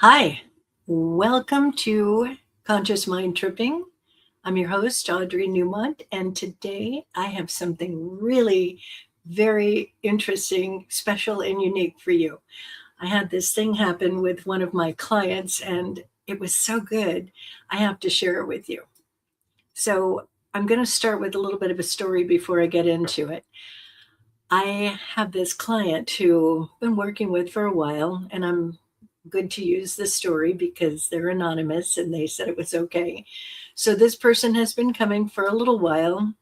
Hi, welcome to Conscious Mind Tripping. I'm your host, Audrey Newmont, and today I have something really very interesting, special, and unique for you. I had this thing happen with one of my clients, and it was so good. I have to share it with you. So, I'm going to start with a little bit of a story before I get into it. I have this client who I've been working with for a while, and I'm good to use this story because they're anonymous and they said it was okay. So this person has been coming for a little while,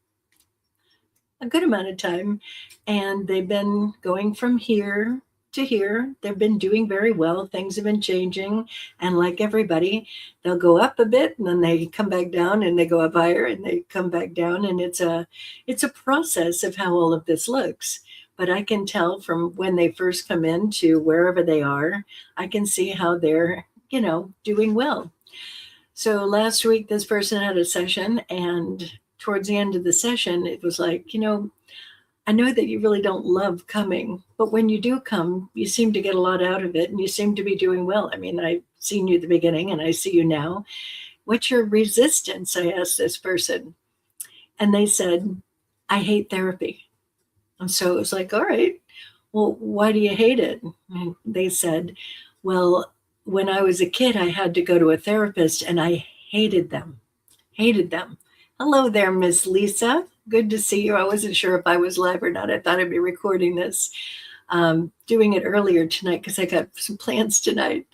a good amount of time, and they've been going from here to here. They've been doing very well. Things have been changing, and like everybody, they'll go up a bit and then they come back down and they go up higher and they come back down, and it's a process of how all of this looks. But I can tell from when they first come in to wherever they are, I can see how they're doing well. So last week, this person had a session, and towards the end of the session, it was like, I know that you really don't love coming, but when you do come, you seem to get a lot out of it and you seem to be doing well. I mean, I've seen you at the beginning and I see you now. What's your resistance? I asked this person. And they said, I hate therapy. And so it was like, all right, well, why do you hate it? And they said, well, when I was a kid, I had to go to a therapist and I hated them. Hated them. Hello there, Miss Lisa. Good to see you. I wasn't sure if I was live or not. I thought I'd be recording this, doing it earlier tonight because I got some plans tonight.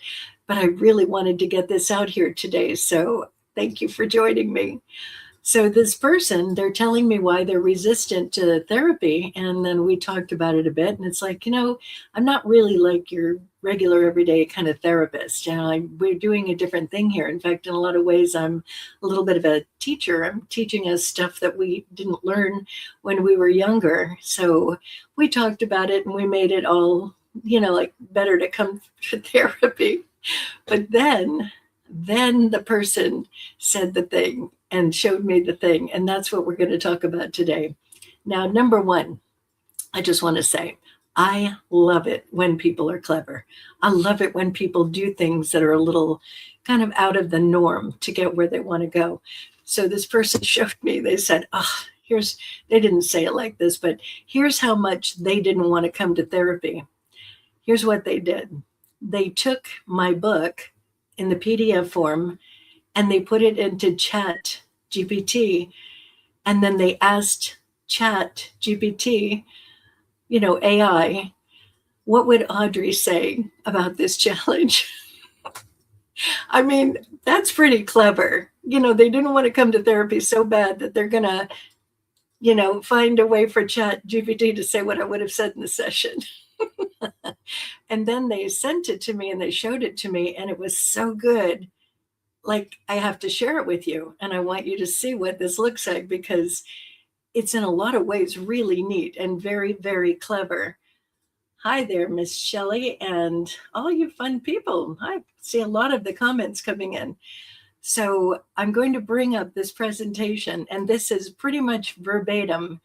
But I really wanted to get this out here today. So thank you for joining me. So this person, they're telling me why they're resistant to therapy. And then we talked about it a bit. And it's like, I'm not really like your regular everyday kind of therapist. We're doing a different thing here. In fact, in a lot of ways, I'm a little bit of a teacher. I'm teaching us stuff that we didn't learn when we were younger. So we talked about it and we made it all, like better to come to therapy. But then the person said the thing and showed me the thing. And that's what we're going to talk about today. Now, number one, I just want to say, I love it when people are clever. I love it when people do things that are a little kind of out of the norm to get where they want to go. So this person showed me, they said, they didn't say it like this, but here's how much they didn't want to come to therapy. Here's what they did. They took my book in the PDF form and they put it into Chat GPT, and then they asked Chat GPT, AI, what would Audrey say about this challenge? I mean, that's pretty clever. They didn't want to come to therapy so bad that they're going to, find a way for Chat GPT to say what I would have said in the session. And then they sent it to me and they showed it to me, and it was so good. Like, I have to share it with you, and I want you to see what this looks like because it's in a lot of ways really neat and very, very clever. Hi there, Miss Shelley, and all you fun people. I see a lot of the comments coming in. So I'm going to bring up this presentation, and this is pretty much verbatim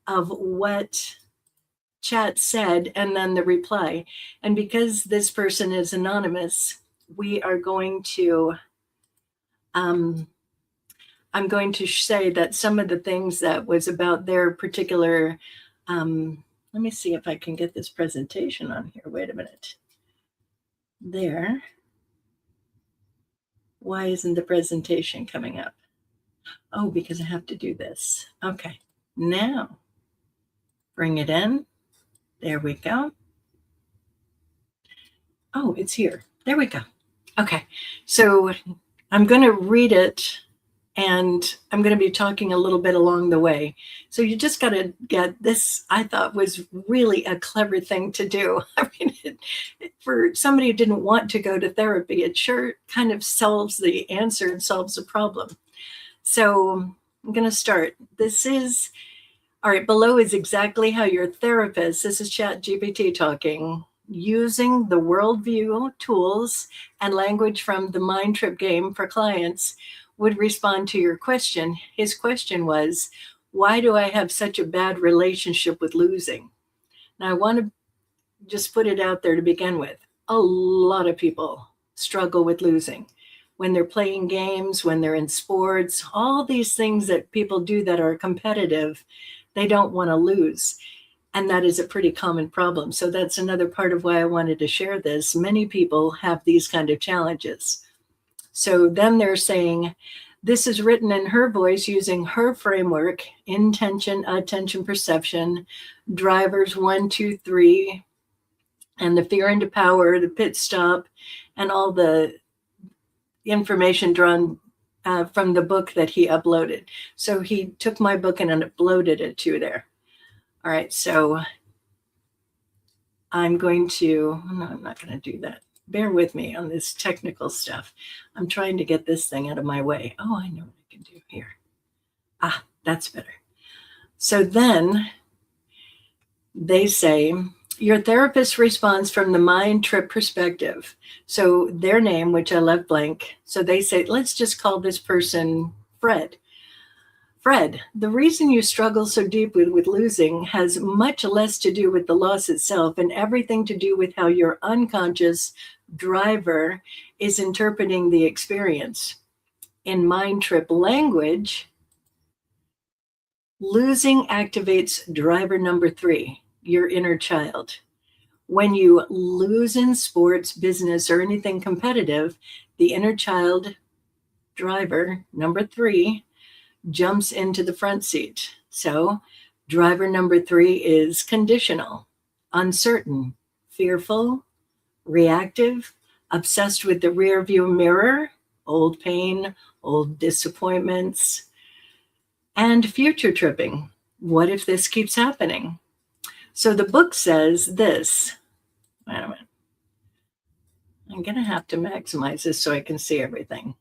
of what Chat said and then the reply. And because this person is anonymous, we are going to I'm going to say that some of the things that was about their particular, let me see if I can get this presentation on here. Wait a minute. There. Why isn't the presentation coming up? Oh, because I have to do this. Okay. Now, bring it in. There we go. Oh, it's here. There we go. Okay. So I'm going to read it, and I'm going to be talking a little bit along the way. So you just got to get this. I thought was really a clever thing to do. I mean, for somebody who didn't want to go to therapy, it sure kind of solves the answer and solves the problem. So I'm going to start. All right, below is exactly how your therapist, this is Chat GPT talking, using the worldview tools and language from the Mind Trip game for clients would respond to your question. His question was, why do I have such a bad relationship with losing? Now, I want to just put it out there to begin with. A lot of people struggle with losing. When they're playing games, when they're in sports, all these things that people do that are competitive, they don't want to lose. And that is a pretty common problem. So that's another part of why I wanted to share this. Many people have these kind of challenges. So then they're saying, this is written in her voice using her framework: intention, attention, perception, drivers 1, 2, 3, and the fear into power, the pit stop, and all the information drawn from the book that he uploaded. So he took my book and uploaded it to there. All right, so I'm going to, no, I'm not going to do that. Bear with me on this technical stuff. I'm trying to get this thing out of my way. Oh, I know what I can do here. Ah, that's better. So then they say, your therapist responds from the mind trip perspective. So their name, which I left blank. So they say, let's just call this person Fred. Fred, the reason you struggle so deeply with losing has much less to do with the loss itself and everything to do with how your unconscious driver is interpreting the experience. In mind trip language, losing activates driver number 3, your inner child. When you lose in sports, business, or anything competitive, the inner child driver number 3 jumps into the front seat. So driver number 3 is conditional, uncertain, fearful, reactive, obsessed with the rear view mirror, old pain, old disappointments, and future tripping. What if this keeps happening? So the book says this. Wait a minute. I'm going to have to maximize this so I can see everything.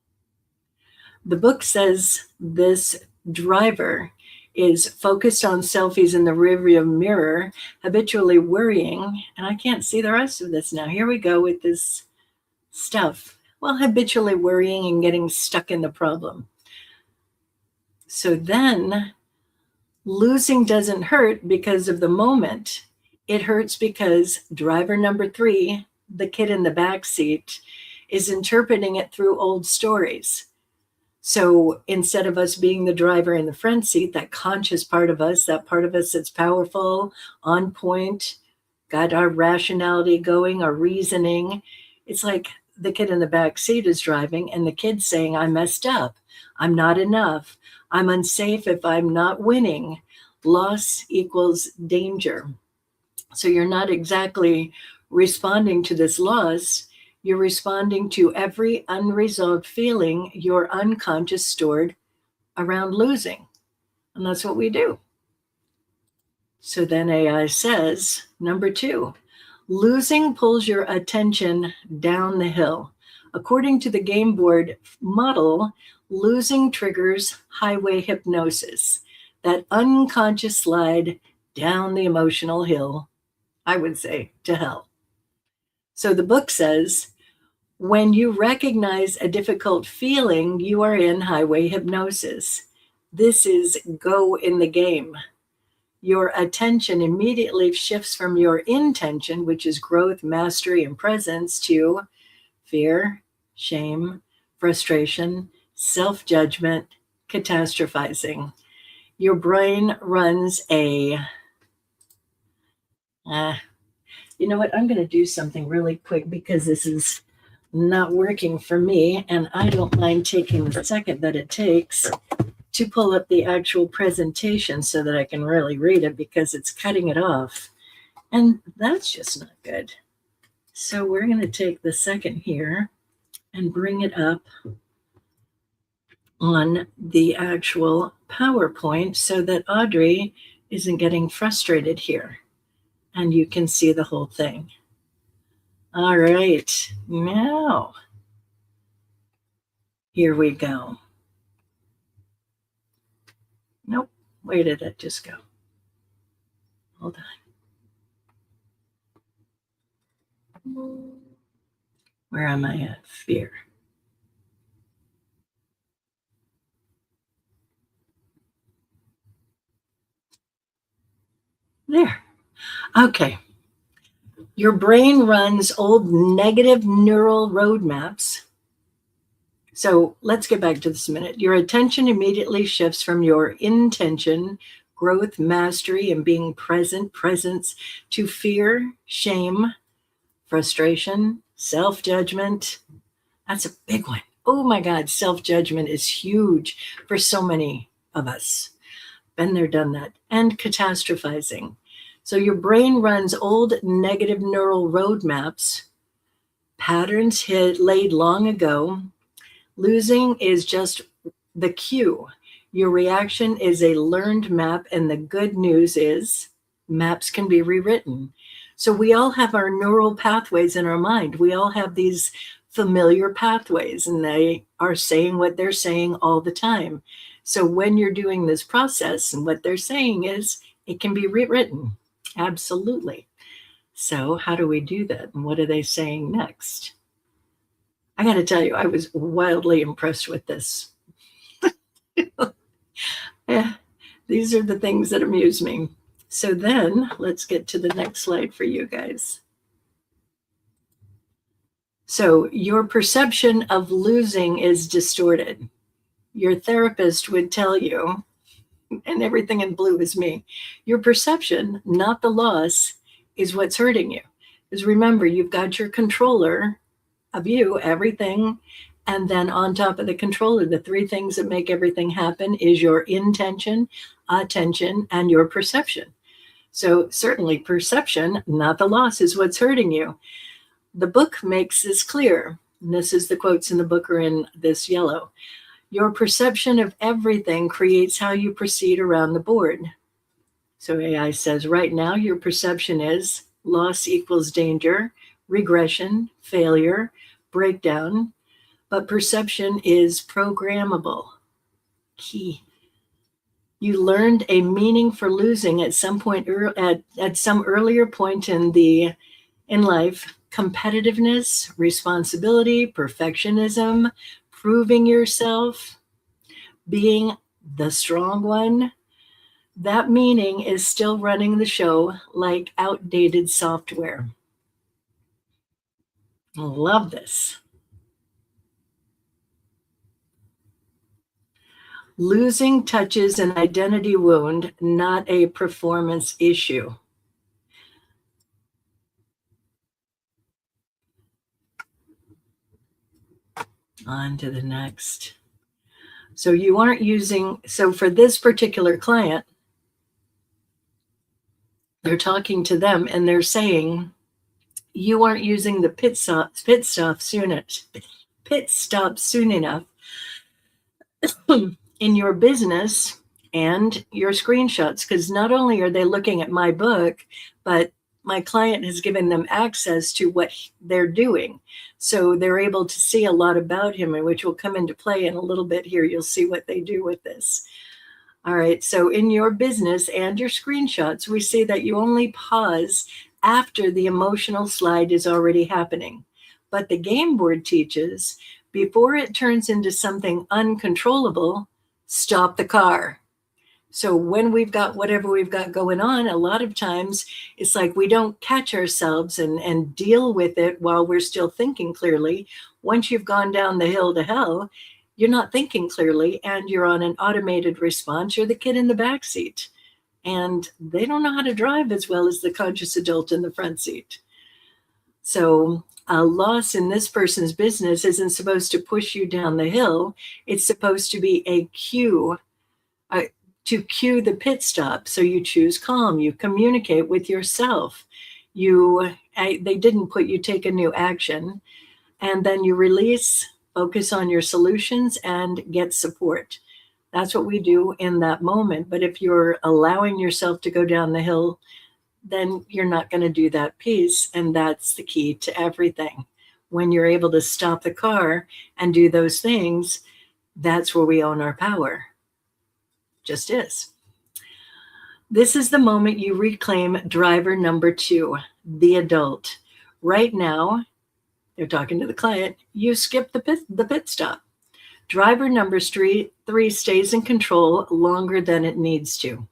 The book says this driver is focused on selfies in the rearview mirror, habitually worrying, and I can't see the rest of this now. Here we go with this stuff. Well, habitually worrying and getting stuck in the problem. So then losing doesn't hurt because of the moment. It hurts because driver number 3, the kid in the back seat, is interpreting it through old stories. So instead of us being the driver in the front seat, that conscious part of us, that part of us that's powerful, on point, got our rationality going, our reasoning, it's like the kid in the back seat is driving and the kid's saying, I messed up. I'm not enough. I'm unsafe if I'm not winning. Loss equals danger. So you're not exactly responding to this loss. You're responding to every unresolved feeling your unconscious stored around losing. And that's what we do. So then AI says, number 2, losing pulls your attention down the hill. According to the game board model, losing triggers highway hypnosis, that unconscious slide down the emotional hill, I would say, to hell. So the book says, when you recognize a difficult feeling, you are in highway hypnosis. This is go in the game. Your attention immediately shifts from your intention, which is growth, mastery, and presence, to fear, shame, frustration, self-judgment, catastrophizing. Your brain runs a, you know what, I'm going to do something really quick because this is not working for me, and I don't mind taking the second that it takes to pull up the actual presentation so that I can really read it, because it's cutting it off, and that's just not good. So we're going to take the second here and bring it up on the actual PowerPoint so that Audrey isn't getting frustrated here and you can see the whole thing. All right, now, here we go. Nope, where did it just go? Hold on. Where am I at? Fear. There. Okay. Your brain runs old negative neural roadmaps. So let's get back to this a minute. Your attention immediately shifts from your intention, growth, mastery, and being presence, to fear, shame, frustration, self judgment. That's a big one. Oh my God, self judgment is huge for so many of us. Been there, done that. And catastrophizing. So your brain runs old negative neural roadmaps, patterns laid long ago. Losing is just the cue. Your reaction is a learned map, and the good news is maps can be rewritten. So we all have our neural pathways in our mind. We all have these familiar pathways, and they are saying what they're saying all the time. So when you're doing this process, and what they're saying is it can be rewritten. Absolutely. So how do we do that? And what are they saying next? I got to tell you, I was wildly impressed with this. Yeah, these are the things that amuse me. So then let's get to the next slide for you guys. So your perception of losing is distorted. Your therapist would tell you, and everything in blue is me, your perception, not the loss, is what's hurting you. Because remember, you've got your controller of you, everything. And then on top of the controller, the three things that make everything happen is your intention, attention, and your perception. So certainly perception, not the loss, is what's hurting you. The book makes this clear. And this is the quotes in the book are in this yellow. Your perception of everything creates how you proceed around the board. So AI says right now your perception is loss equals danger, regression, failure, breakdown, but perception is programmable. Key. You learned a meaning for losing at some point at some earlier point in life. Competitiveness, responsibility, perfectionism, proving yourself, being the strong one. That meaning is still running the show like outdated software. Love this. Losing touches an identity wound, not a performance issue. On to the next. So you aren't using, so for this particular client, they're talking to them and they're saying, you aren't using the pit stop soon enough in your business and your screenshots, because not only are they looking at my book, but my client has given them access to what they're doing. So they're able to see a lot about him, and which will come into play in a little bit here. You'll see what they do with this. All right. So in your business and your screenshots, we see that you only pause after the emotional slide is already happening. But the game board teaches before it turns into something uncontrollable, stop the car. So when we've got whatever we've got going on, a lot of times it's like we don't catch ourselves and deal with it while we're still thinking clearly. Once you've gone down the hill to hell, you're not thinking clearly and you're on an automated response. You're the kid in the back seat, and they don't know how to drive as well as the conscious adult in the front seat. So a loss in this person's business isn't supposed to push you down the hill. It's supposed to be a cue to cue the pit stop. So you choose calm, you communicate with yourself. They didn't put you take a new action, and then you release, focus on your solutions and get support. That's what we do in that moment. But if you're allowing yourself to go down the hill, then you're not going to do that piece. And that's the key to everything. When you're able to stop the car and do those things, that's where we own our power. Just is. This is the moment you reclaim driver number 2, the adult. Right now, they're talking to the client, you skip the pit stop. Driver number 3 stays in control longer than it needs to.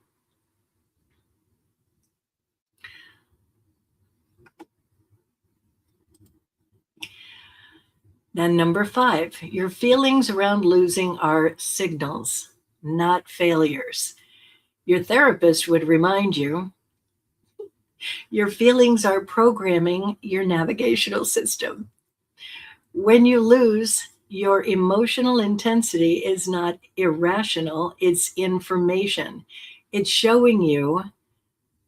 Then number 5, your feelings around losing are signals, not failures. Your therapist would remind you your feelings are programming your navigational system. When you lose, your emotional intensity is not irrational, it's information. It's showing you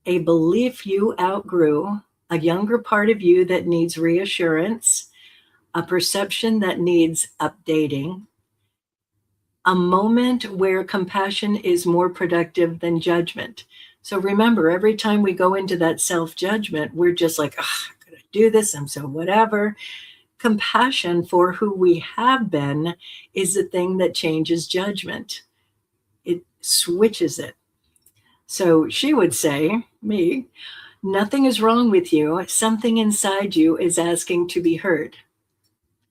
a belief you outgrew, a younger part of you that needs reassurance, a perception that needs updating, a moment where compassion is more productive than judgment. So remember, every time we go into that self-judgment, we're just like, I'm going to do this, I'm so whatever. Compassion for who we have been is the thing that changes judgment. It switches it. So she would say, me, nothing is wrong with you. Something inside you is asking to be heard.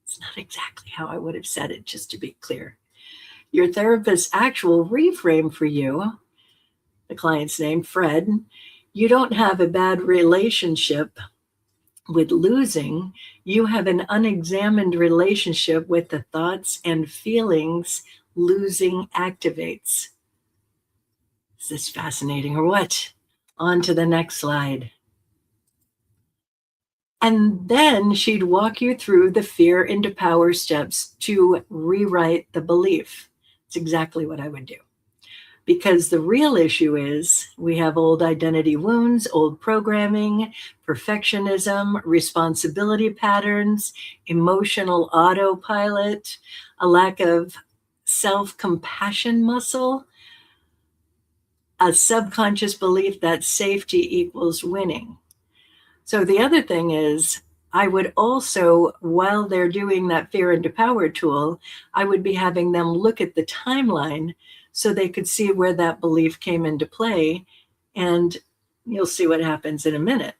It's not exactly how I would have said it, just to be clear. Your therapist's actual reframe for you, the client's name, Fred, you don't have a bad relationship with losing. You have an unexamined relationship with the thoughts and feelings losing activates. Is this fascinating or what? On to the next slide. And then she'd walk you through the fear into power steps to rewrite the belief. It's exactly what I would do. Because the real issue is we have old identity wounds, old programming, perfectionism, responsibility patterns, emotional autopilot, a lack of self-compassion muscle, a subconscious belief that safety equals winning. So the other thing is, I would also, while they're doing that fear into power tool, I would be having them look at the timeline so they could see where that belief came into play. And you'll see what happens in a minute.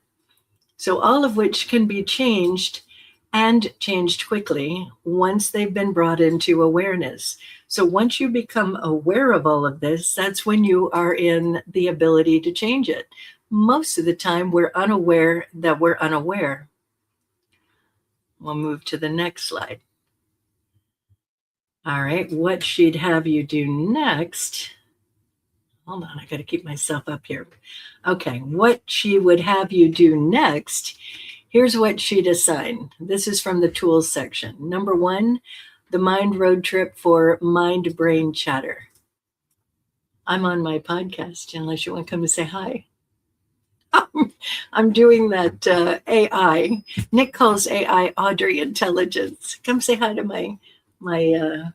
So all of which can be changed and changed quickly once they've been brought into awareness. So once you become aware of all of this, that's when you are in the ability to change it. Most of the time, we're unaware that we're unaware. We'll move to the next slide. All right, what she'd have you do next. Hold on, I got to keep myself up here. Okay, what she would have you do next, here's what she'd assign. This is from the tools section. Number 1, the mind road trip for mind-brain chatter. I'm on my podcast, unless you want to come and say hi. I'm doing that AI. Nick calls AI Audrey intelligence. Come say hi to my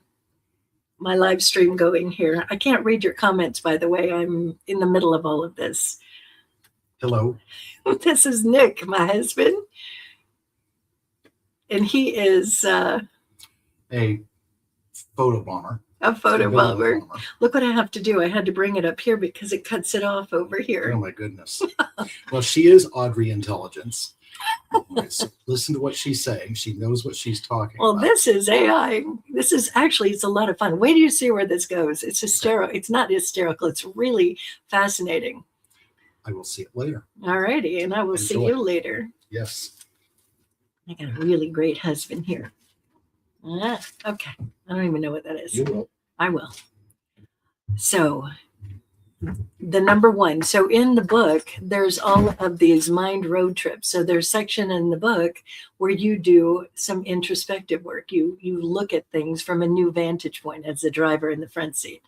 live stream going here. I can't read your comments, by the way. I'm in the middle of all of this. Hello. This is Nick, my husband. And he is a photo bomber. A photo bomber. Look what I have to do. I had to bring it up here because it cuts it off over here. Oh my goodness. Well, she is Audrey Intelligence. Listen to what she's saying. She knows what she's talking about. Well, this is AI. This is actually, it's a lot of fun. Wait till you see where this goes. It's hysterical. It's not hysterical. It's really fascinating. I will see it later. All righty. And I will see you later. Yes. I got a really great husband here. Okay. I don't even know what that is. You will. I will. So the number 1. So in the book, there's all of these mind road trips. So there's a section in the book where you do some introspective work. You look at things from a new vantage point as the driver in the front seat.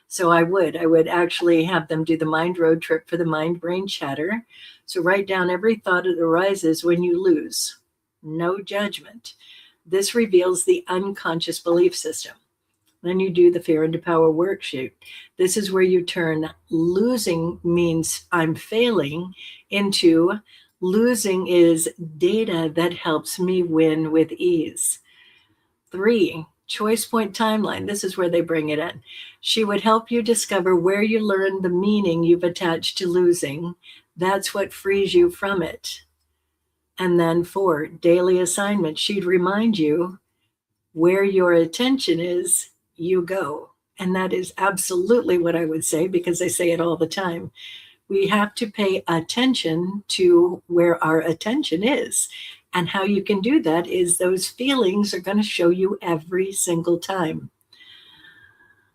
So I would actually have them do the mind road trip for the mind brain chatter. So write down every thought that arises when you lose. No judgment. This reveals the unconscious belief system. Then you do the fear into power worksheet. This is where you turn losing means I'm failing into losing is data that helps me win with ease. 3, choice point timeline. This is where they bring it in. She would help you discover where you learned the meaning you've attached to losing. That's what frees you from it. And then 4, daily assignment. She'd remind you where your attention is, you go. And that is absolutely what I would say, because I say it all the time. We have to pay attention to where our attention is. And how you can do that is those feelings are going to show you every single time.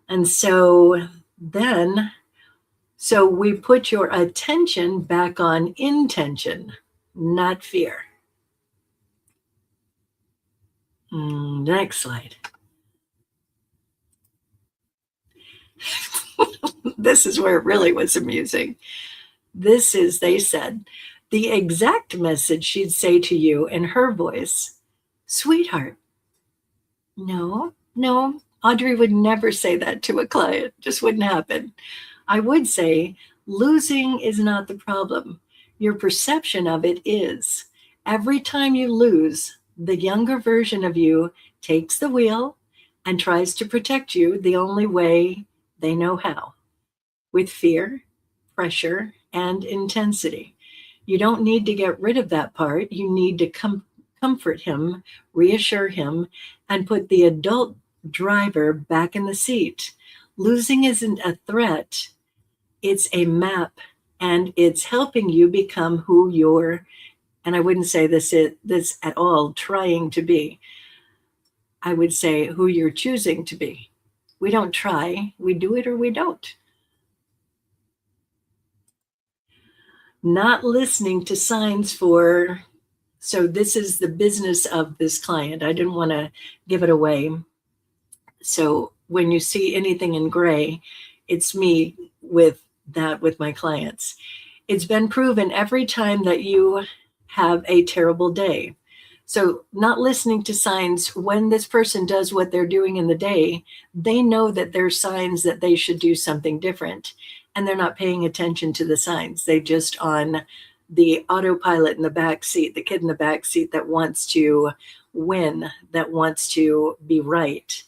And so then, so we put your attention back on intention, not fear. Next slide. This is where it really was amusing. This is, they said, the exact message she'd say to you in her voice, sweetheart. No, no, Audrey would never say that to a client. Just wouldn't happen. I would say, losing is not the problem. Your perception of it is. Every time you lose, the younger version of you takes the wheel and tries to protect you the only way they know how, with fear, pressure, and intensity. You don't need to get rid of that part. You need to comfort him, reassure him, and put the adult driver back in the seat. Losing isn't a threat, it's a map, and it's helping you become who you're, and I wouldn't say this at all, trying to be. I would say who you're choosing to be. We don't try, we do it or we don't. Not listening to signs for, so this is the business of this client. I didn't want to give it away. So when you see anything in gray, it's me with that with my clients. It's been proven every time that you have a terrible day. So not listening to signs, when this person does what they're doing in the day, they know that there's signs that they should do something different, and they're not paying attention to the signs. They just on the autopilot in the back seat, the kid in the back seat that wants to win, that wants to be right.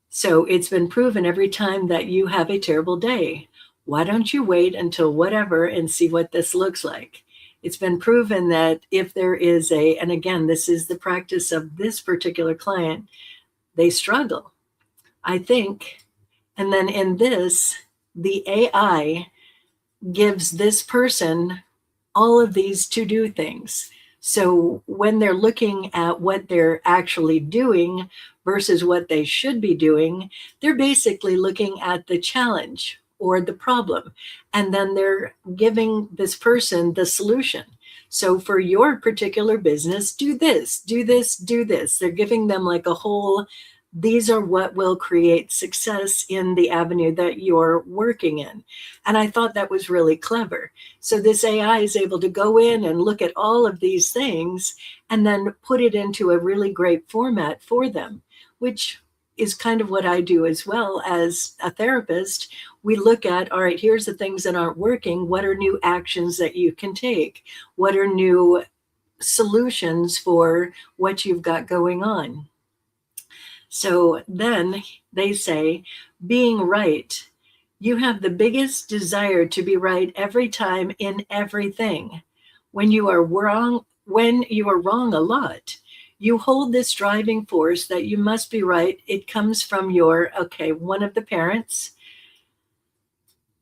So it's been proven every time that you have a terrible day. Why don't you wait until whatever and see what this looks like? It's been proven that if there is and again, this is the practice of this particular client, they struggle, I think. And then in this, the AI gives this person all of these to-do things. So when they're looking at what they're actually doing versus what they should be doing, they're basically looking at the challenge or the problem, and then they're giving this person the solution. So for your particular business, do this, do this, do this. They're giving them like a whole, these are what will create success in the avenue that you're working in. And I thought that was really clever. So this AI is able to go in and look at all of these things and then put it into a really great format for them, which is kind of what I do as well as a therapist. We look at, all right, here's the things that aren't working. What are new actions that you can take? What are new solutions for what you've got going on? So then they say, being right. You have the biggest desire to be right every time in everything. When you are wrong a lot, you hold this driving force that you must be right. It comes from one of the parents.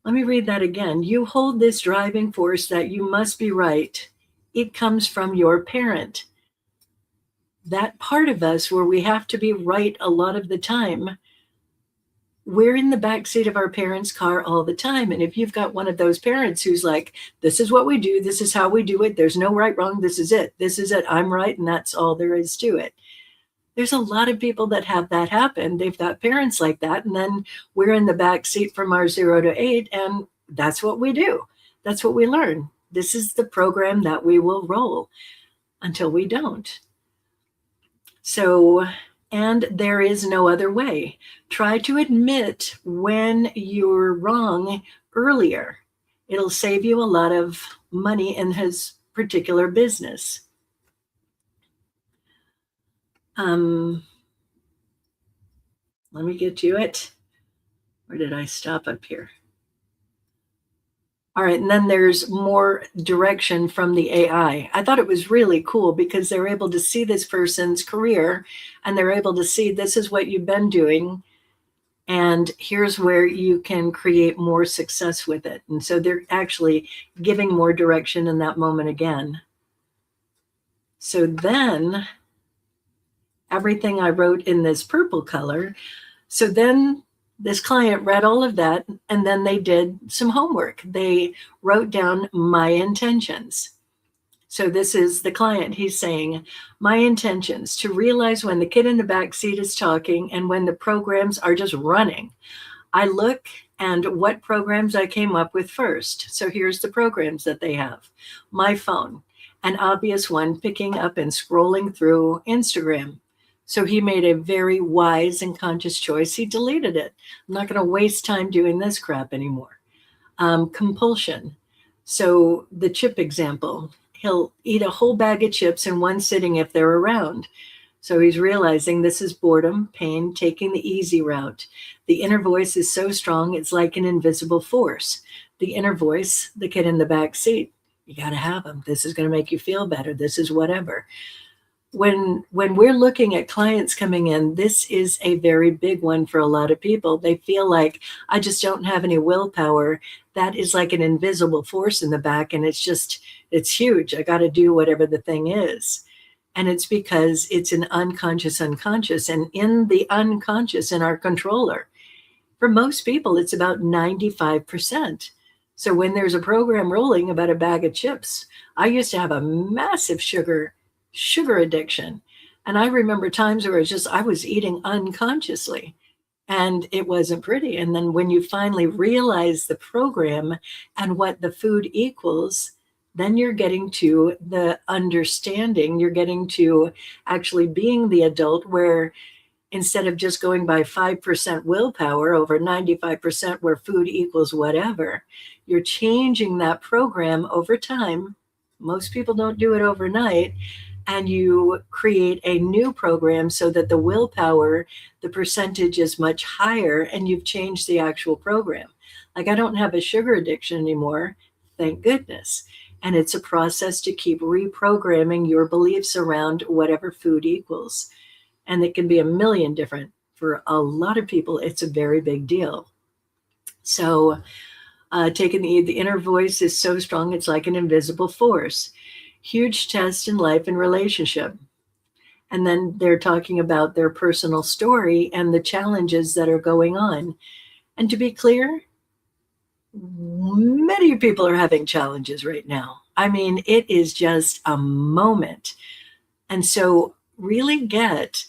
Let me read that again. You hold this driving force that you must be right. It comes from your parent. That part of us where we have to be right a lot of the time, we're in the backseat of our parents' car all the time. And if you've got one of those parents who's like, this is what we do, this is how we do it, there's no right, wrong, this is it, I'm right, and that's all there is to it. There's a lot of people that have that happen. They've got parents like that, and then we're in the backseat from our 0 to 8, and that's what we do. That's what we learn. This is the program that we will roll until we don't. So, and there is no other way. Try to admit when you're wrong earlier. It'll save you a lot of money in his particular business. Let me get to it. Where did I stop up here? All right, and then there's more direction from the AI. I thought it was really cool because they're able to see this person's career and they're able to see this is what you've been doing and here's where you can create more success with it. And so they're actually giving more direction in that moment again. So then everything I wrote in this purple color. So then this client read all of that, and then they did some homework. They wrote down my intentions. So this is the client. He's saying, my intentions to realize when the kid in the back seat is talking and when the programs are just running. I look and what programs I came up with first. So here's the programs that they have. My phone, an obvious one, picking up and scrolling through Instagram. So he made a very wise and conscious choice. He deleted it. I'm not going to waste time doing this crap anymore. Compulsion. So the chip example, he'll eat a whole bag of chips in one sitting if they're around. So he's realizing this is boredom, pain, taking the easy route. The inner voice is so strong, it's like an invisible force. The inner voice, the kid in the back seat, you got to have him. This is going to make you feel better. This is whatever. When we're looking at clients coming in, this is a very big one for a lot of people. They feel like, I just don't have any willpower. That is like an invisible force in the back, and it's huge. I got to do whatever the thing is. And it's because it's an unconscious, and in the unconscious, in our controller, for most people, it's about 95%. So when there's a program rolling about a bag of chips, I used to have a massive sugar addiction. And I remember times where I was eating unconsciously and it wasn't pretty. And then when you finally realize the program and what the food equals, then you're getting to the understanding, you're getting to actually being the adult where instead of just going by 5% willpower over 95% where food equals whatever, you're changing that program over time. Most people don't do it overnight. And you create a new program so that the willpower, the percentage is much higher, and you've changed the actual program. Like I don't have a sugar addiction anymore, thank goodness. And it's a process to keep reprogramming your beliefs around whatever food equals. And it can be a million different. For a lot of people, it's a very big deal. So taking the inner voice is so strong, it's like an invisible force. Huge test in life and relationship. And then they're talking about their personal story and the challenges that are going on. And to be clear, many people are having challenges right now. I mean, it is just a moment. And so really get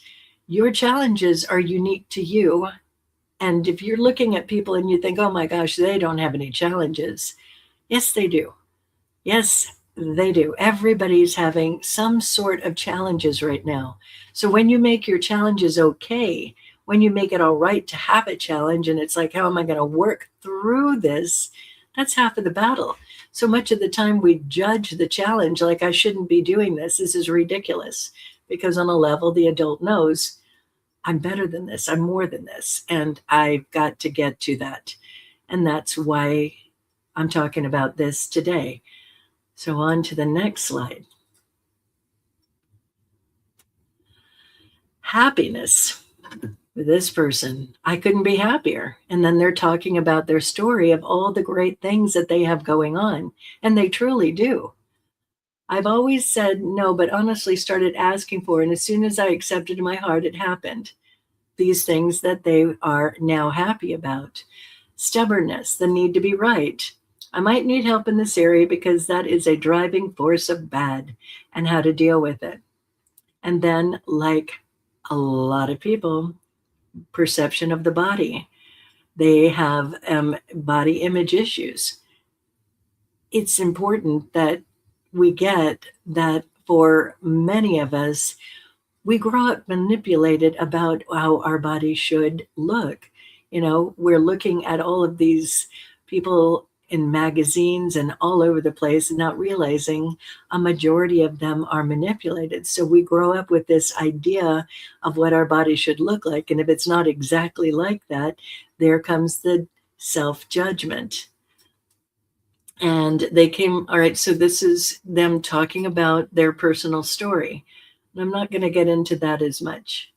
your challenges are unique to you. And if you're looking at people and you think, oh my gosh, they don't have any challenges. Yes, they do. Yes, they do. Everybody's having some sort of challenges right now. So when you make your challenges okay, when you make it all right to have a challenge and it's like, how am I going to work through this? That's half of the battle. So much of the time we judge the challenge like I shouldn't be doing this. This is ridiculous. Because on a level, the adult knows I'm better than this. I'm more than this. And I've got to get to that. And that's why I'm talking about this today. So on to the next slide. Happiness. With this person, I couldn't be happier. And then they're talking about their story of all the great things that they have going on. And they truly do. I've always said no, but honestly started asking for, and as soon as I accepted in my heart, it happened. These things that they are now happy about. Stubbornness, the need to be right. I might need help in this area because that is a driving force of bad and how to deal with it. And then, like a lot of people, perception of the body. They have body image issues. It's important that we get that for many of us, we grow up manipulated about how our body should look. You know, we're looking at all of these people in magazines and all over the place and not realizing a majority of them are manipulated. So we grow up with this idea of what our body should look like. And if it's not exactly like that, there comes the self-judgment. And they came, all right, so this is them talking about their personal story. And I'm not going to get into that as much.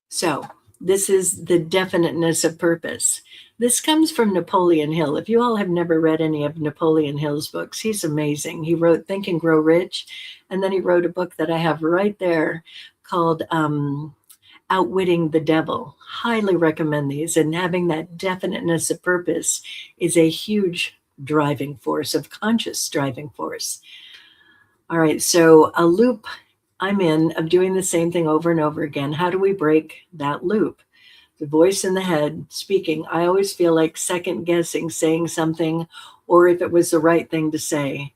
So This is the definiteness of purpose. This comes from Napoleon Hill. If you all have never read any of Napoleon Hill's books, he's amazing. He wrote Think and Grow Rich, and then he wrote a book that I have right there called Outwitting the Devil. Highly recommend these. And having that definiteness of purpose is a huge driving force, of conscious driving force. All right, so a loop I'm in of doing the same thing over and over again. How do we break that loop? The voice in the head speaking. I always feel like second guessing saying something or if it was the right thing to say.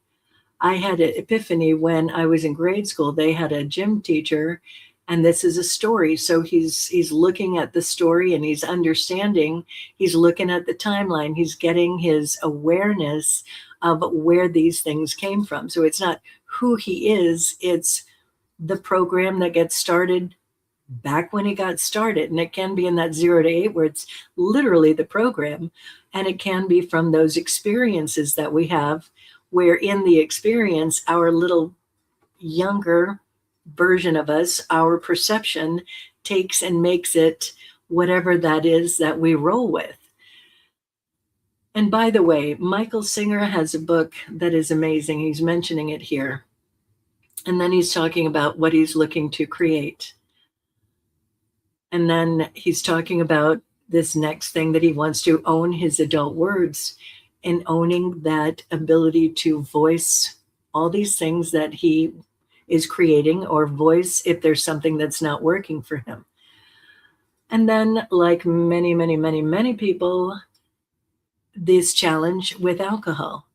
I had an epiphany when I was in grade school. They had a gym teacher, and this is a story. So he's looking at the story and he's understanding. He's looking at the timeline. He's getting his awareness of where these things came from. So it's not who he is, it's the program that gets started back when he got started. And it can be in that 0 to 8 where it's literally the program. And it can be from those experiences that we have, where in the experience, our little younger version of us, our perception takes and makes it whatever that is that we roll with. And by the way, Michael Singer has a book that is amazing. He's mentioning it here. And then he's talking about what he's looking to create. And then he's talking about this next thing that he wants to own his adult words and owning that ability to voice all these things that he is creating, or voice if there's something that's not working for him. And then, like many, many, many, many people, this challenge with alcohol.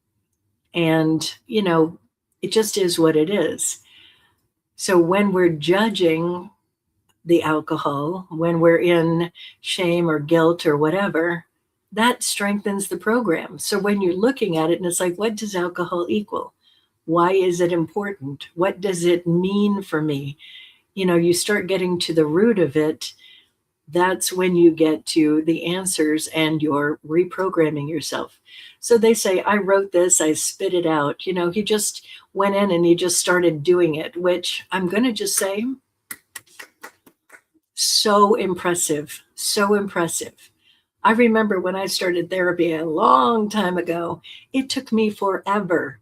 And, you know, it just is what it is. So when we're judging the alcohol, when we're in shame or guilt or whatever, that strengthens the program. So when you're looking at it and it's like, what does alcohol equal? Why is it important? What does it mean for me? You know, you start getting to the root of it. That's when you get to the answers and you're reprogramming yourself. So they say, I wrote this, I spit it out. You know, he just went in and he just started doing it, which I'm going to just say, so impressive, so impressive. I remember when I started therapy a long time ago, it took me forever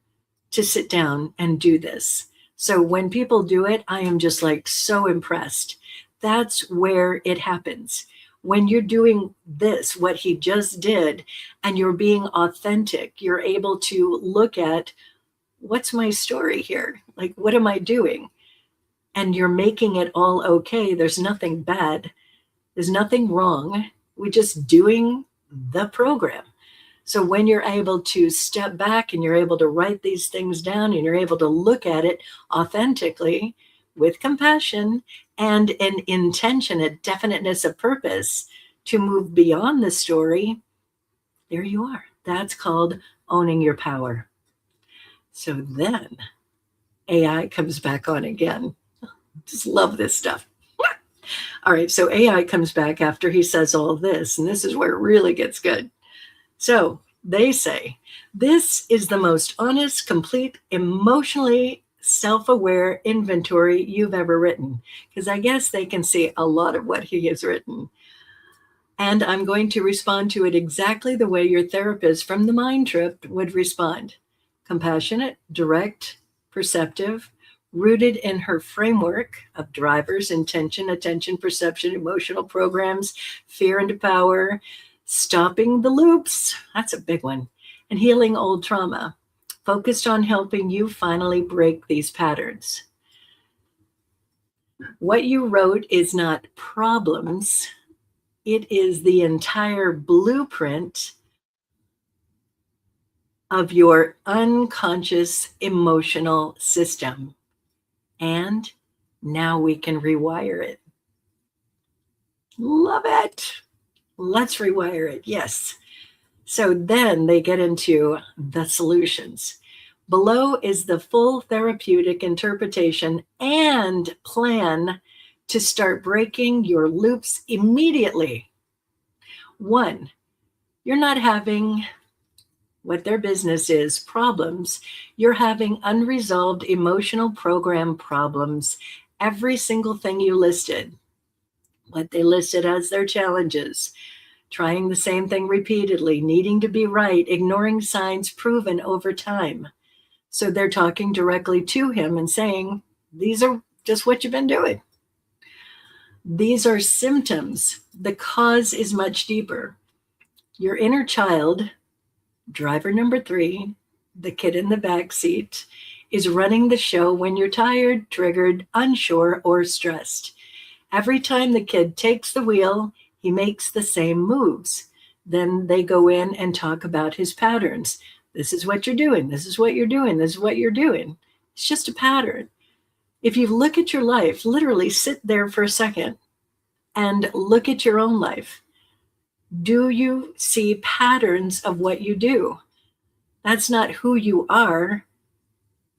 to sit down and do this. So when people do it, I am just like so impressed. That's where it happens. When you're doing this, what he just did, and you're being authentic, you're able to look at, what's my story here? Like, what am I doing? And you're making it all okay. There's nothing bad. There's nothing wrong. We're just doing the program. So when you're able to step back and you're able to write these things down and you're able to look at it authentically with compassion and an intention, a definiteness of purpose to move beyond the story, there you are. That's called owning your power. So then AI comes back on again. Just love this stuff. All right, so AI comes back after he says all this, and this is where it really gets good. So they say, this is the most honest, complete, emotionally self-aware inventory you've ever written. Because I guess they can see a lot of what he has written. And I'm going to respond to it exactly the way your therapist from the mind trip would respond. Compassionate, direct, perceptive, rooted in her framework of drivers, intention, attention, perception, emotional programs, fear into power, stopping the loops, that's a big one, and healing old trauma, focused on helping you finally break these patterns. What you wrote is not problems, it is the entire blueprint of your unconscious emotional system. And now we can rewire it. Love it. Let's rewire it. Yes. So then they get into the solutions. Below is the full therapeutic interpretation and plan to start breaking your loops immediately. 1, you're not having what their business is, problems. You're having unresolved emotional program problems. Every single thing you listed. what they listed as their challenges: trying the same thing repeatedly, needing to be right, ignoring signs proven over time. So they're talking directly to him and saying, these are just what you've been doing. These are symptoms. The cause is much deeper. Your inner child, driver number 3, the kid in the back seat, is running the show when you're tired, triggered, unsure, or stressed. Every time the kid takes the wheel, he makes the same moves. Then they go in and talk about his patterns. This is what you're doing. This is what you're doing. This is what you're doing. It's just a pattern. If you look at your life, literally sit there for a second and look at your own life. Do you see patterns of what you do? That's not who you are.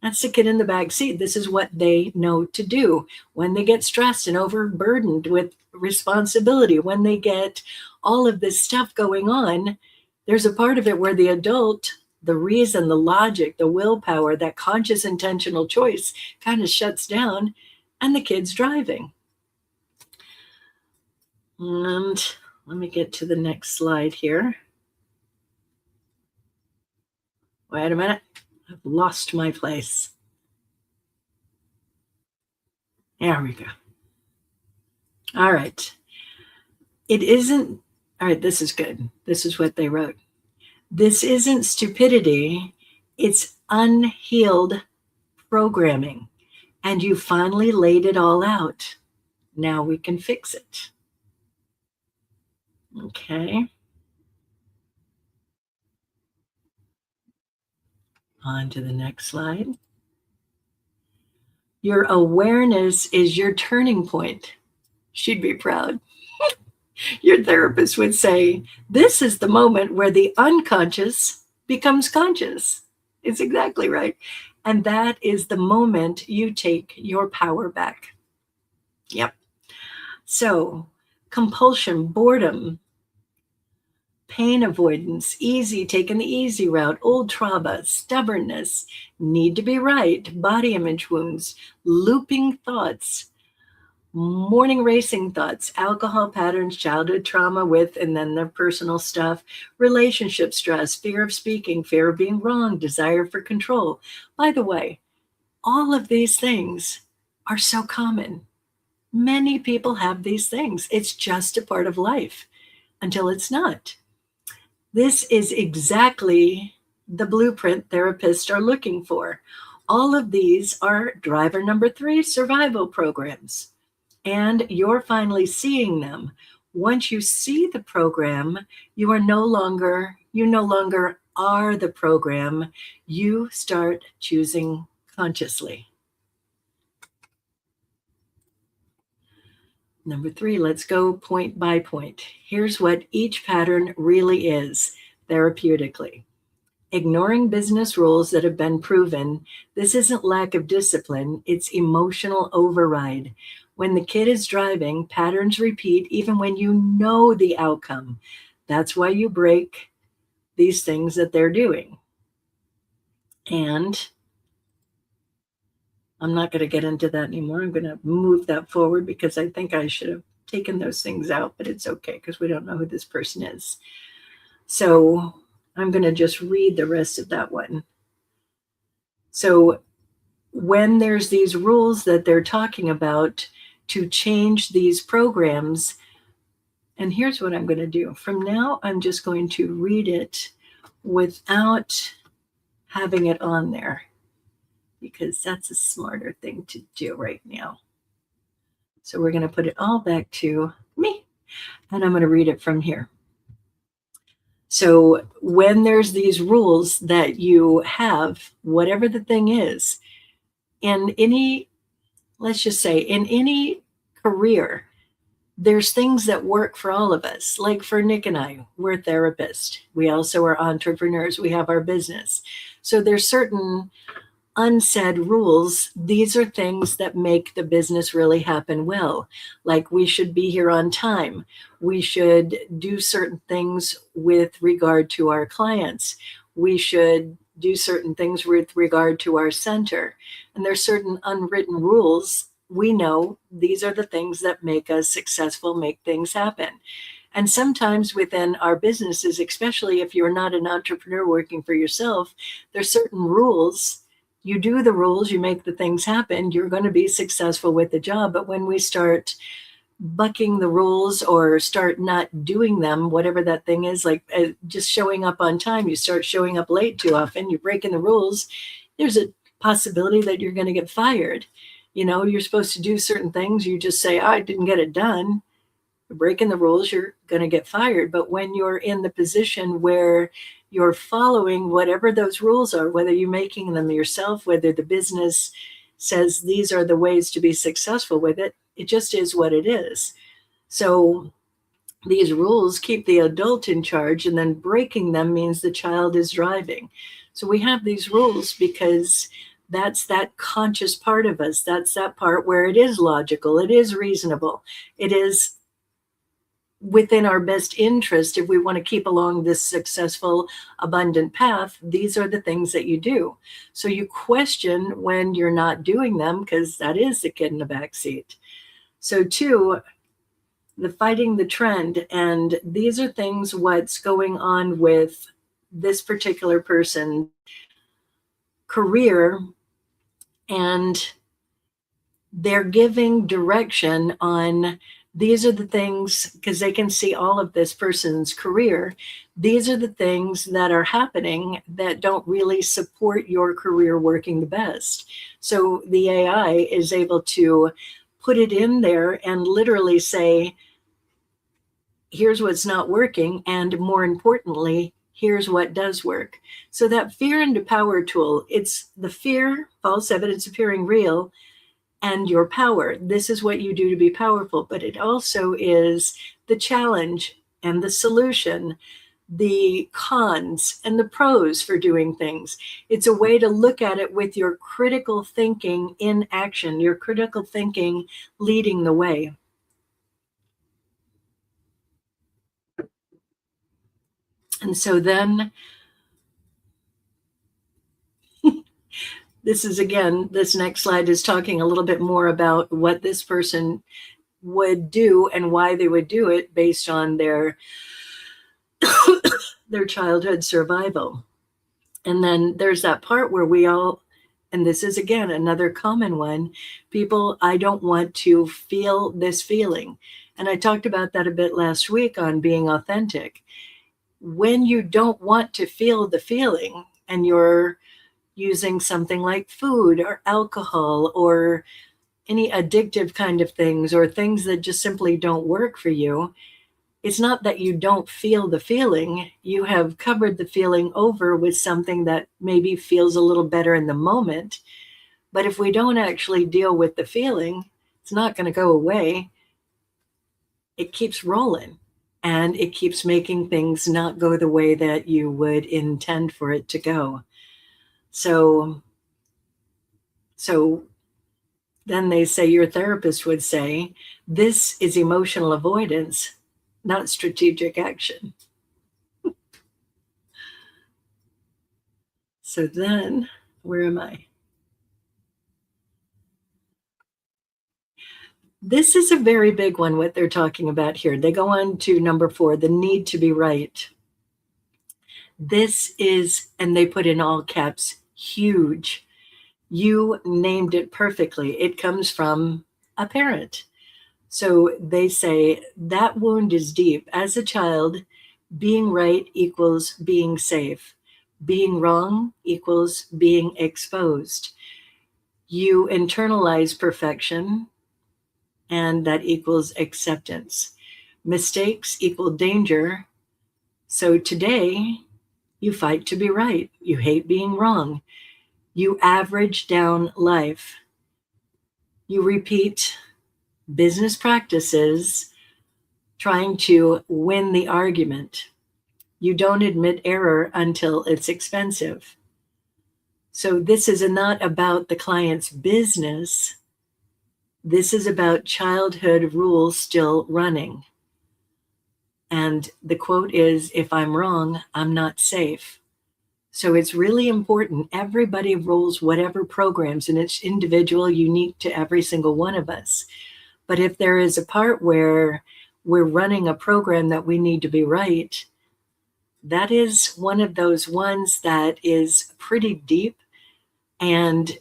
That's the kid in the back seat. This is what they know to do. When they get stressed and overburdened with responsibility, when they get all of this stuff going on, there's a part of it where the adult, the reason, the logic, the willpower, that conscious intentional choice kind of shuts down, and the kid's driving. And let me get to the next slide here. Wait a minute. I've lost my place. There we go. All right. It isn't, all right, this is good. This is what they wrote. This isn't stupidity. It's unhealed programming. And you finally laid it all out. Now we can fix it. Okay. On to the next slide. Your awareness is your turning point. She'd be proud. Your therapist would say, this is the moment where the unconscious becomes conscious. It's exactly right. And that is the moment you take your power back. Yep. So compulsion, boredom, pain avoidance, easy, taking the easy route, old trauma, stubbornness, need to be right, body image wounds, looping thoughts, morning racing thoughts, alcohol patterns, childhood trauma with, and then their personal stuff, relationship stress, fear of speaking, fear of being wrong, desire for control. By the way, all of these things are so common. Many people have these things. It's just a part of life until it's not. This is exactly the blueprint therapists are looking for. All of these are driver number 3 survival programs. And you're finally seeing them. Once you see the program, you no longer are the program. You start choosing consciously. Number 3, let's go point by point. Here's what each pattern really is therapeutically. Ignoring business rules that have been proven. This isn't lack of discipline, it's emotional override. When the kid is driving, patterns repeat even when you know the outcome. That's why you break these things that they're doing. And I'm not going to get into that anymore. I'm going to move that forward because I think I should have taken those things out, but it's okay because we don't know who this person is. So I'm going to just read the rest of that one. So when there's these rules that they're talking about to change these programs, and here's what I'm going to do. From now, I'm just going to read it without having it on there, because that's a smarter thing to do right now. So we're going to put it all back to me, and I'm going to read it from here. So when there's these rules that you have, whatever the thing is, in any, let's just say, in any career, there's things that work for all of us. Like for Nick and I, we're therapists. We also are entrepreneurs. We have our business. So there's certain unsaid rules. These are things that make the business really happen well. Like we should be here on time. We should do certain things with regard to our clients. We should do certain things with regard to our center. And there's certain unwritten rules we know these are the things that make us successful, make things happen. And sometimes within our businesses, especially if you're not an entrepreneur working for yourself, there's certain rules. You do the rules, you make the things happen, you're going to be successful with the job. But when we start bucking the rules or start not doing them, whatever that thing is, like just showing up on time, you start showing up late too often, you're breaking the rules, there's a possibility that you're going to get fired. You know, you're supposed to do certain things, you just say, I didn't get it done. You're breaking the rules, you're going to get fired. But when you're in the position where you're following whatever those rules are, whether you're making them yourself, whether the business says these are the ways to be successful with it, it just is what it is. So these rules keep the adult in charge, and then breaking them means the child is driving. So we have these rules because that's that conscious part of us. That's that part where it is logical, it is reasonable, it is within our best interest. If we want to keep along this successful, abundant path, these are the things that you do. So you question when you're not doing them, because that is the kid in the back seat. So two, the fighting the trend. And these are things what's going on with this particular person's career, and they're giving direction on these are the things, because they can see all of this person's career. These are the things that are happening that don't really support your career working the best. So the AI is able to put it in there and literally say, here's what's not working, and more importantly, here's what does work. So that fear and power tool, it's the fear, false evidence appearing real, and your power. This is what you do to be powerful, but it also is the challenge and the solution, the cons and the pros for doing things. It's a way to look at it with your critical thinking in action, your critical thinking leading the way. And so then this is, again, this next slide is talking a little bit more about what this person would do and why they would do it based on their their childhood survival. And then there's that part where we all, and this is again another common one, people, I don't want to feel this feeling. And I talked about that a bit last week on being authentic. When you don't want to feel the feeling and you're using something like food or alcohol or any addictive kind of things, or things that just simply don't work for you, it's not that you don't feel the feeling. You have covered the feeling over with something that maybe feels a little better in the moment. But if we don't actually deal with the feeling, it's not going to go away. It keeps rolling, and it keeps making things not go the way that you would intend for it to go. So then they say, your therapist would say, this is emotional avoidance, not strategic action. So then, where am I? This is a very big one, what they're talking about here. They go on to number 4, the need to be right. This is, and they put in all caps, huge. You named it perfectly. It comes from a parent. So they say that wound is deep. As a child, being right equals being safe. Being wrong equals being exposed. You internalize perfection, and that equals acceptance. Mistakes equal danger. So today, you fight to be right. You hate being wrong. You average down life. You repeat business practices trying to win the argument. You don't admit error until it's expensive. So this is not about the client's business. This is about childhood rules still running. And the quote is, if I'm wrong, I'm not safe. So it's really important. Everybody rolls whatever programs, and it's individual, unique to every single one of us. But if there is a part where we're running a program that we need to be right, that is one of those ones that is pretty deep. And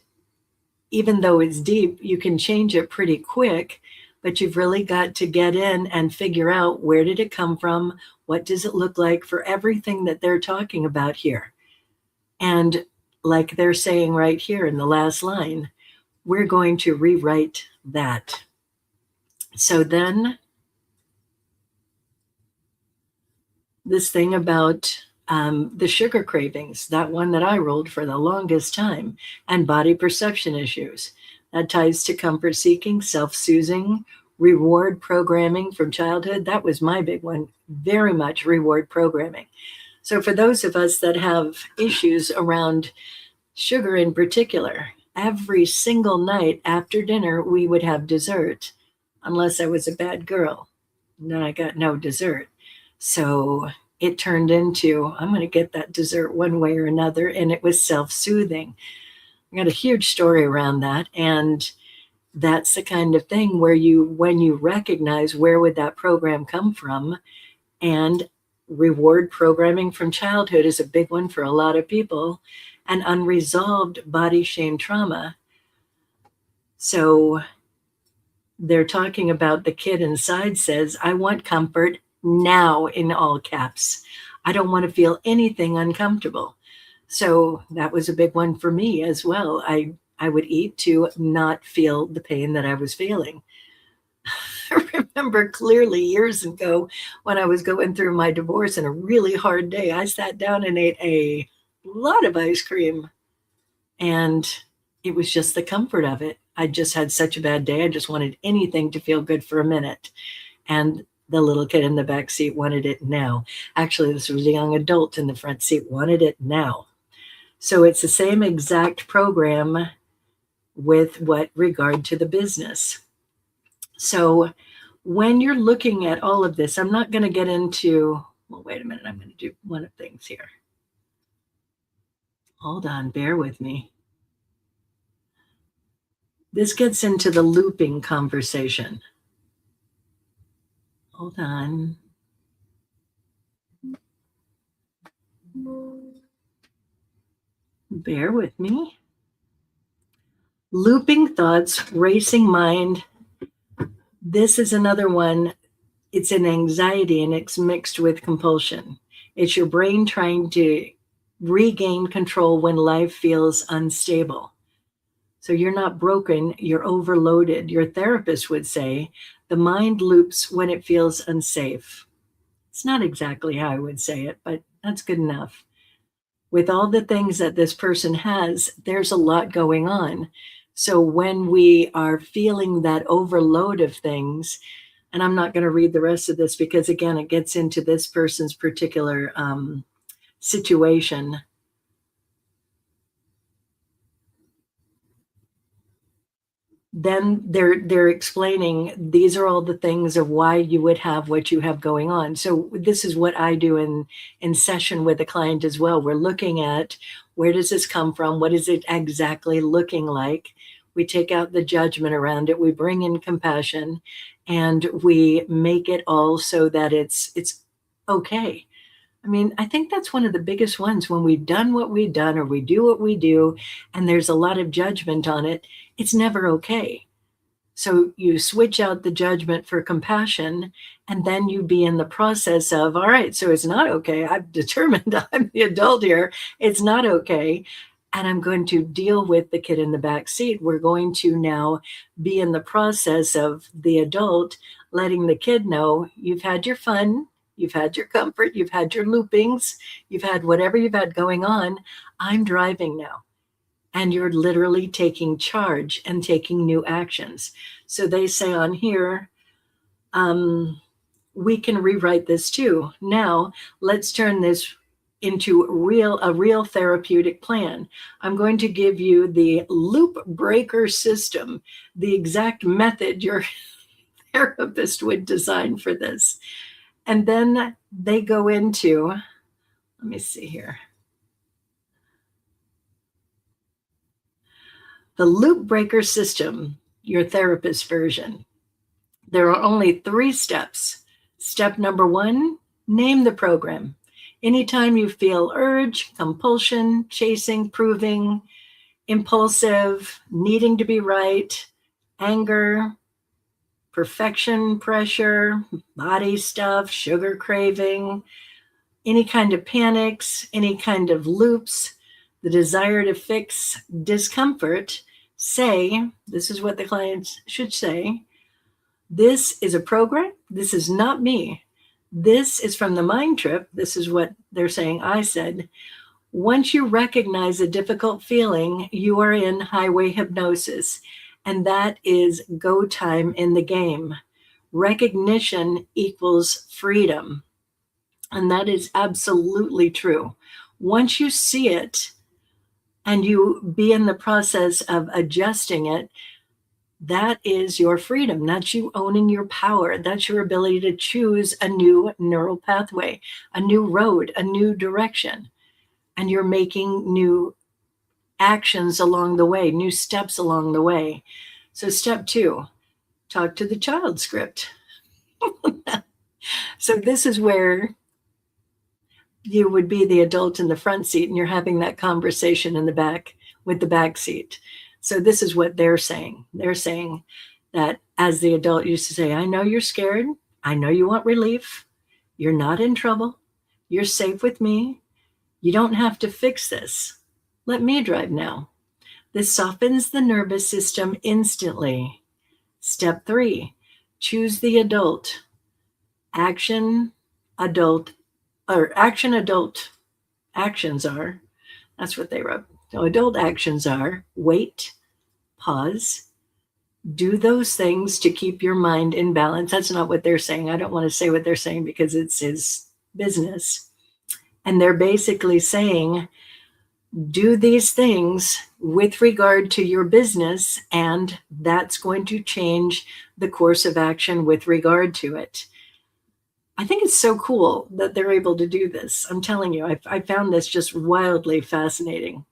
even though it's deep, you can change it pretty quick, but you've really got to get in and figure out, where did it come from? What does it look like for everything that they're talking about here? And like they're saying right here in the last line, we're going to rewrite that. So then this thing about the sugar cravings, that one that I rolled for the longest time, and body perception issues. That ties to comfort seeking, self-soothing, reward programming from childhood. That was my big one, very much reward programming. So for those of us that have issues around sugar in particular, every single night after dinner, we would have dessert, unless I was a bad girl. And then I got no dessert. So it turned into, I'm going to get that dessert one way or another. And it was self-soothing. I got a huge story around that. And that's the kind of thing where when you recognize, where would that program come from? And reward programming from childhood is a big one for a lot of people, and unresolved body shame trauma. So they're talking about, the kid inside says, I want comfort now, in all caps. I don't want to feel anything uncomfortable. So that was a big one for me as well. I would eat to not feel the pain that I was feeling. I remember clearly years ago when I was going through my divorce and a really hard day, I sat down and ate a lot of ice cream, and it was just the comfort of it. I just had such a bad day. I just wanted anything to feel good for a minute. And the little kid in the back seat wanted it now. Actually, this was a young adult in the front seat, wanted it now. So it's the same exact program with what regard to the business. So when you're looking at all of this, I'm not going to get into, well, wait a minute, I'm going to do one of things here. Hold on, bear with me. This gets into the looping conversation. Hold on. Bear with me. Looping thoughts, racing mind. This is another one. It's an anxiety, and it's mixed with compulsion. It's your brain trying to regain control when life feels unstable. So you're not broken, you're overloaded. Your therapist would say the mind loops when it feels unsafe. It's not exactly how I would say it, but that's good enough. With all the things that this person has, there's a lot going on. So when we are feeling that overload of things, and I'm not going to read the rest of this because, again, it gets into this person's particular situation. Then they're explaining, these are all the things of why you would have what you have going on. So this is what I do in session with a client as well. We're looking at, where does this come from? What is it exactly looking like? We take out the judgment around it. We bring in compassion, and we make it all so that it's okay. I mean, I think that's one of the biggest ones. When we've done what we've done, or we do what we do, and there's a lot of judgment on it, it's never okay. So you switch out the judgment for compassion, and then you be in the process of, all right, so it's not okay. I've determined I'm the adult here. It's not okay. And I'm going to deal with the kid in the back seat. We're going to now be in the process of the adult letting the kid know, you've had your fun. You've had your comfort, you've had your loopings, you've had whatever you've had going on. I'm driving now. And you're literally taking charge and taking new actions. So they say on here, we can rewrite this too. Now, let's turn this into a real therapeutic plan. I'm going to give you the loop breaker system, the exact method your therapist would design for this. And then they go into, let me see here. The loop breaker system, your therapist version. There are only 3 steps. Step number 1, name the program. Anytime you feel urge, compulsion, chasing, proving, impulsive, needing to be right, anger, perfection pressure, body stuff, sugar craving, any kind of panics, any kind of loops, the desire to fix discomfort, say, this is what the clients should say, this is a program. This is not me. This is from the mind trip. This is what they're saying I said. Once you recognize a difficult feeling, you are in highway hypnosis, and that is go time in the game. Recognition equals freedom, and that is absolutely true. Once you see it and you be in the process of adjusting it, that is your freedom. That's you owning your power. That's your ability to choose a new neural pathway, a new road, a new direction. And you're making new actions along the way, new steps along the way. So step 2, talk to the child script. So this is where you would be the adult in the front seat and you're having that conversation in the back with the back seat. So this is what they're saying. They're saying that as the adult used to say, I know you're scared. I know you want relief. You're not in trouble. You're safe with me. You don't have to fix this. Let me drive now. This softens the nervous system instantly. Step 3, choose the adult. Action adult actions are, that's what they wrote. So adult actions are wait, pause, do those things to keep your mind in balance. That's not what they're saying. I don't want to say what they're saying because it's his business. And they're basically saying, do these things with regard to your business, and that's going to change the course of action with regard to it. I think it's so cool that they're able to do this. I'm telling you, I found this just wildly fascinating.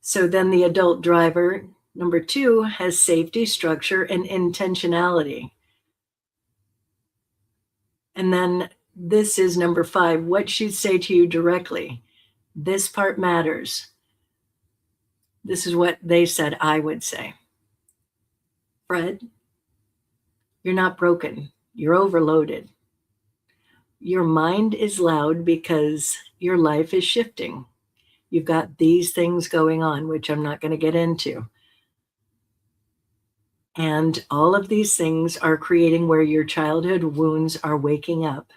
So then the adult driver, number 2, has safety, structure, and intentionality. And then this is number 5, what she'd say to you directly. This part matters. This is what they said I would say. Fred, you're not broken. You're overloaded. Your mind is loud because your life is shifting. You've got these things going on, which I'm not going to get into. And all of these things are creating where your childhood wounds are waking up.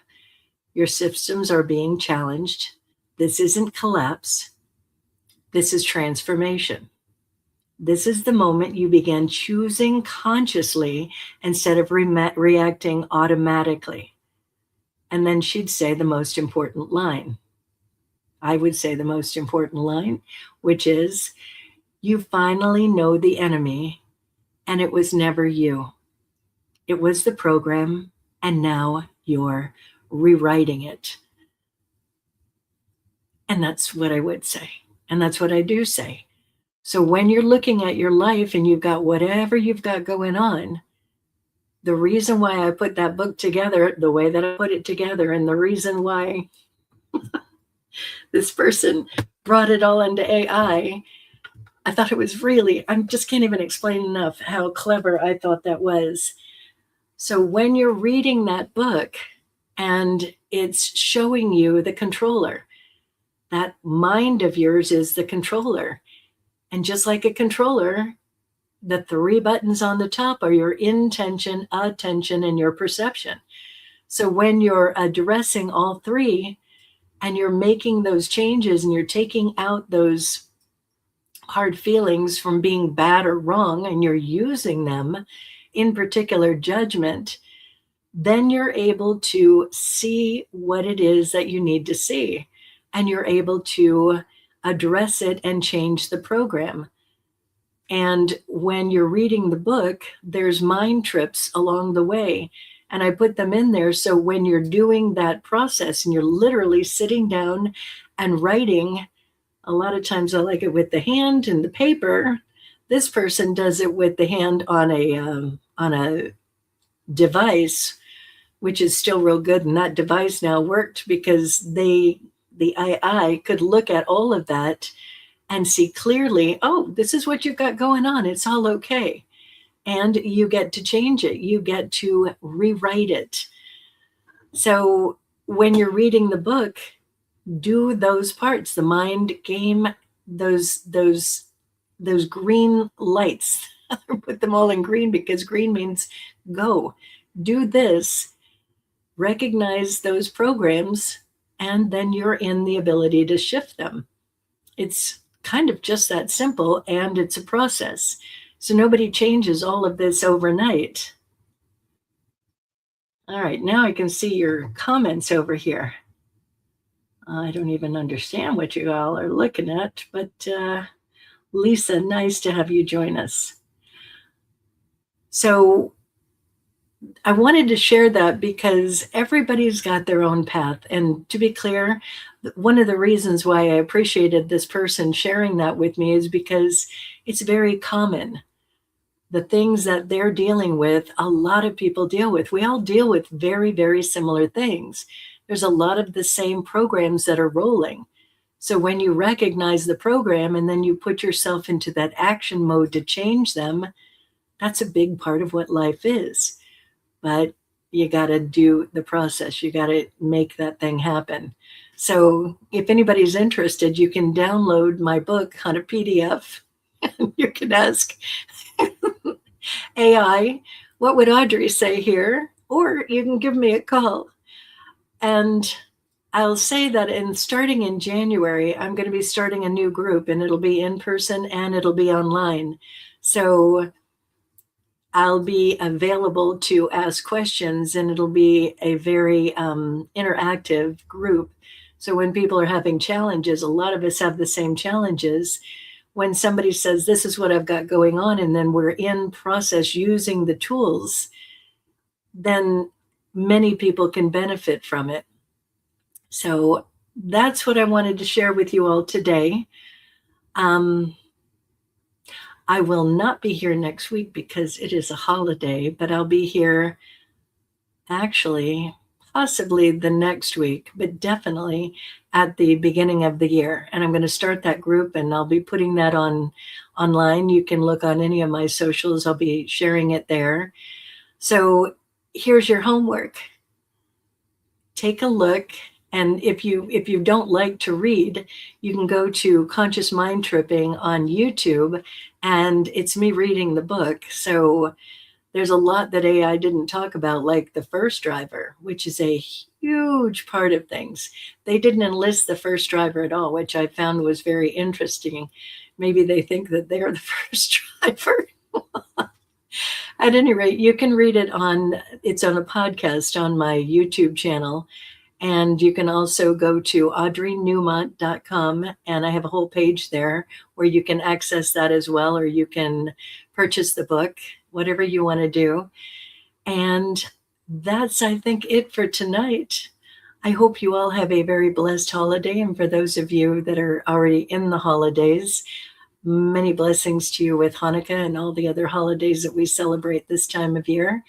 Your systems are being challenged. This isn't collapse. This is transformation. This is the moment you begin choosing consciously instead of reacting automatically. And then she'd say the most important line. I would say the most important line, which is, you finally know the enemy, and it was never you. It was the program, and now you're rewriting it. And that's what I would say. And that's what I do say. So when you're looking at your life and you've got whatever you've got going on, the reason why I put that book together the way that I put it together, and the reason why this person brought it all into AI, I thought it was really, I just can't even explain enough how clever I thought that was. So when you're reading that book and it's showing you the controller, that mind of yours is the controller. And just like a controller, the 3 buttons on the top are your intention, attention, and your perception. So when you're addressing all 3 and you're making those changes and you're taking out those hard feelings from being bad or wrong, and you're using them in particular judgment, then you're able to see what it is that you need to see. And you're able to address it and change the program. And when you're reading the book, there's mind trips along the way. And I put them in there. So when you're doing that process and you're literally sitting down and writing, a lot of times I like it with the hand and the paper, This person does it with the hand on a device, which is still real good. And that device now worked because the AI could look at all of that and see clearly, oh, this is what you've got going on. It's all okay. And you get to change it. You get to rewrite it. So when you're reading the book, do those parts, the mind game, those green lights. Put them all in green because green means go. Do this, recognize those programs, and then you're in the ability to shift them. It's kind of just that simple, and it's a process. So nobody changes all of this overnight. All right, now I can see your comments over here. I don't even understand what you all are looking at, but Lisa, nice to have you join us. So I wanted to share that because everybody's got their own path. And to be clear, one of the reasons why I appreciated this person sharing that with me is because it's very common. The things that they're dealing with, a lot of people deal with. We all deal with very, very similar things. There's a lot of the same programs that are rolling. So when you recognize the program and then you put yourself into that action mode to change them, that's a big part of what life is. But you got to do the process. You got to make that thing happen. So if anybody's interested, you can download my book on a PDF. You can ask AI, what would Audrey say here? Or you can give me a call. And I'll say that starting in January, I'm going to be starting a new group, and it'll be in person and it'll be online. So I'll be available to ask questions, and it'll be a very interactive group. So when people are having challenges, a lot of us have the same challenges. When somebody says, this is what I've got going on, and then we're in process using the tools, then many people can benefit from it. So that's what I wanted to share with you all today. I will not be here next week because it is a holiday, but I'll be here actually possibly the next week, but definitely at the beginning of the year. And I'm going to start that group, and I'll be putting that online. You can look on any of my socials. I'll be sharing it there. So here's your homework. Take a look. And if you don't like to read, you can go to Conscious Mind Tripping on YouTube, and it's me reading the book. So there's a lot that AI didn't talk about, like the first driver, which is a huge part of things. They didn't enlist the first driver at all, which I found was very interesting. Maybe they think that they're the first driver. At any rate, you can read it it's on a podcast on my YouTube channel. And you can also go to audreynewmont.com, and I have a whole page there where you can access that as well, or you can purchase the book, whatever you want to do. And that's, I think, it for tonight. I hope you all have a very blessed holiday. And for those of you that are already in the holidays, many blessings to you with Hanukkah and all the other holidays that we celebrate this time of year.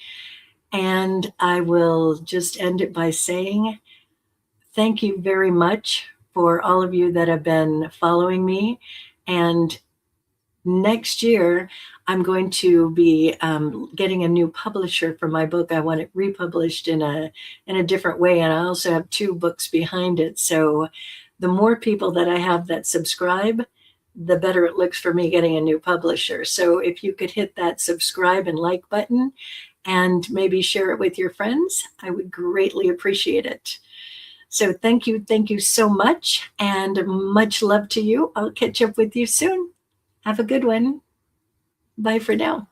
And I will just end it by saying, thank you very much for all of you that have been following me. And next year, I'm going to be getting a new publisher for my book. I want it republished in a different way. And I also have 2 books behind it. So the more people that I have that subscribe, the better it looks for me getting a new publisher. So if you could hit that subscribe and like button and maybe share it with your friends, I would greatly appreciate it. So thank you so much, and much love to you. I'll catch up with you soon. Have a good one. Bye for now.